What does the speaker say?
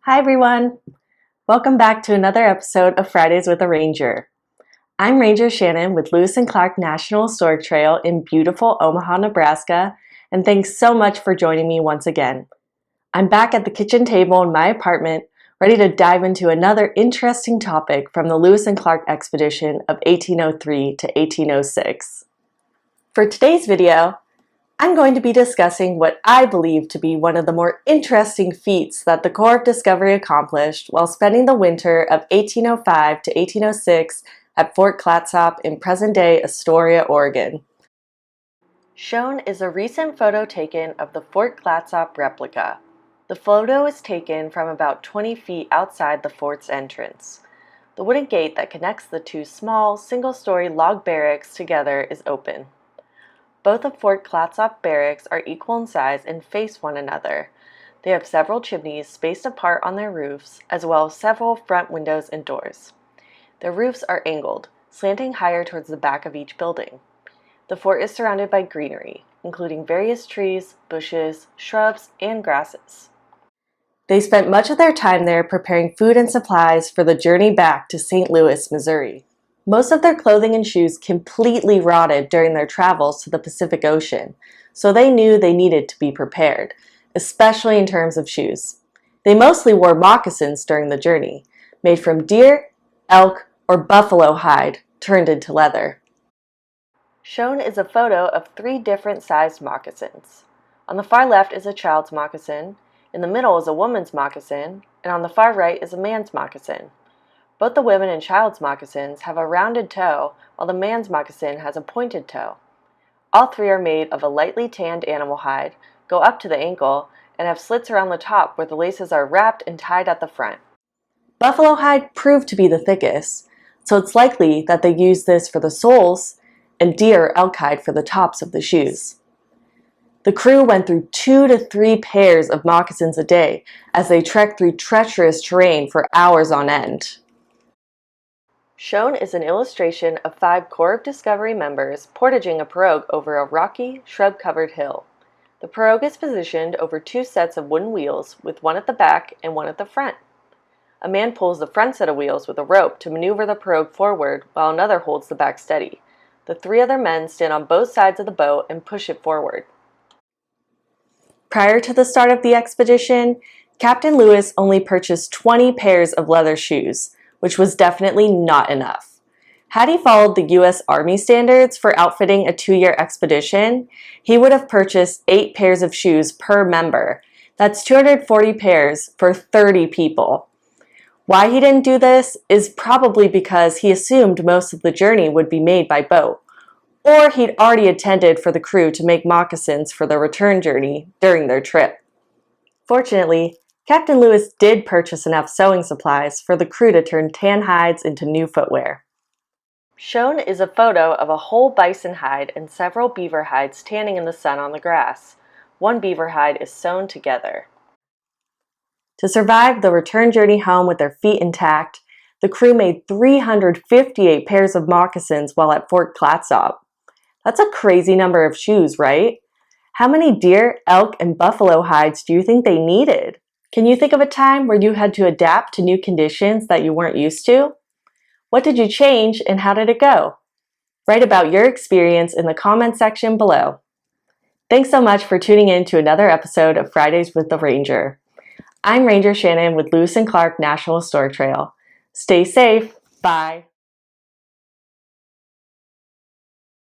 Hi everyone! Welcome back to another episode of Fridays with a Ranger. I'm Ranger Shannon with Lewis and Clark National Historic Trail in beautiful Omaha, Nebraska, and thanks so much for joining me once again. I'm back at the kitchen table in my apartment, ready to dive into another interesting topic from the Lewis and Clark expedition of 1803 to 1806. For today's video, I'm going to be discussing what I believe to be one of the more interesting feats that the Corps of Discovery accomplished while spending the winter of 1805 to 1806 at Fort Clatsop in present-day Astoria, Oregon. Shown is a recent photo taken of the Fort Clatsop replica. The photo is taken from about 20 feet outside the fort's entrance. The wooden gate that connects the two small, single-story log barracks together is open. Both of Fort Clatsop barracks are equal in size and face one another. They have several chimneys spaced apart on their roofs, as well as several front windows and doors. Their roofs are angled, slanting higher towards the back of each building. The fort is surrounded by greenery, including various trees, bushes, shrubs, and grasses. They spent much of their time there preparing food and supplies for the journey back to St. Louis, Missouri. Most of their clothing and shoes completely rotted during their travels to the Pacific Ocean, so they knew they needed to be prepared, especially in terms of shoes. They mostly wore moccasins during the journey, made from deer, elk, or buffalo hide turned into leather. Shown is a photo of 3 different sized moccasins. On the far left is a child's moccasin, in the middle is a woman's moccasin, and on the far right is a man's moccasin. Both the women and child's moccasins have a rounded toe, while the man's moccasin has a pointed toe. All 3 are made of a lightly tanned animal hide, go up to the ankle, and have slits around the top where the laces are wrapped and tied at the front. Buffalo hide proved to be the thickest, so it's likely that they used this for the soles and deer or elk hide for the tops of the shoes. The crew went through 2 to 3 pairs of moccasins a day as they trekked through treacherous terrain for hours on end. Shown is an illustration of 5 Corps of Discovery members portaging a pirogue over a rocky, shrub-covered hill. The pirogue is positioned over 2 sets of wooden wheels, with one at the back and one at the front. A man pulls the front set of wheels with a rope to maneuver the pirogue forward, while another holds the back steady. The 3 other men stand on both sides of the boat and push it forward. Prior to the start of the expedition, Captain Lewis only purchased 20 pairs of leather shoes, which was definitely not enough. Had he followed the U.S. Army standards for outfitting a 2-year expedition, he would have purchased 8 pairs of shoes per member. That's 240 pairs for 30 people. Why he didn't do this is probably because he assumed most of the journey would be made by boat, or he'd already intended for the crew to make moccasins for the return journey during their trip. Fortunately, Captain Lewis did purchase enough sewing supplies for the crew to turn tan hides into new footwear. Shown is a photo of a whole bison hide and several beaver hides tanning in the sun on the grass. One beaver hide is sewn together. To survive the return journey home with their feet intact, the crew made 358 pairs of moccasins while at Fort Clatsop. That's a crazy number of shoes, right? How many deer, elk, and buffalo hides do you think they needed? Can you think of a time where you had to adapt to new conditions that you weren't used to? What did you change and how did it go? Write about your experience in the comment section below. Thanks so much for tuning in to another episode of Fridays with the Ranger. I'm Ranger Shannon with Lewis and Clark National Historic Trail. Stay safe. Bye.